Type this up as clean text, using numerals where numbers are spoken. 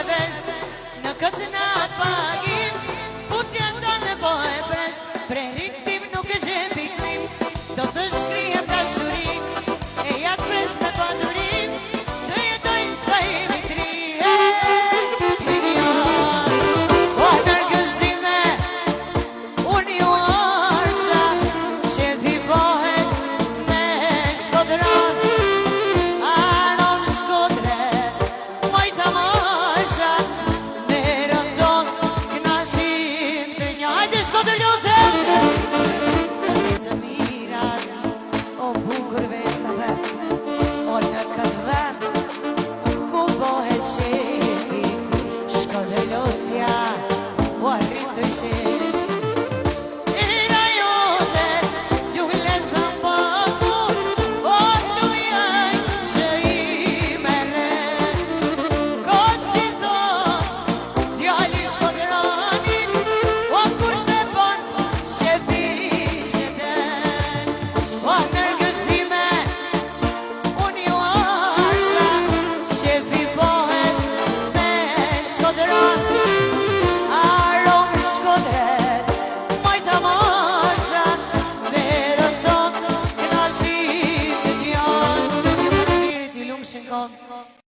vez në këtë natë pagim, putja ta në po e pres, preritim nuk e gjepi krim, do të shkrijem dashurim, e jatë pres me padurim, të jetojnë sa jemi tri. Shkodran, anon Shkodre, mojta mosha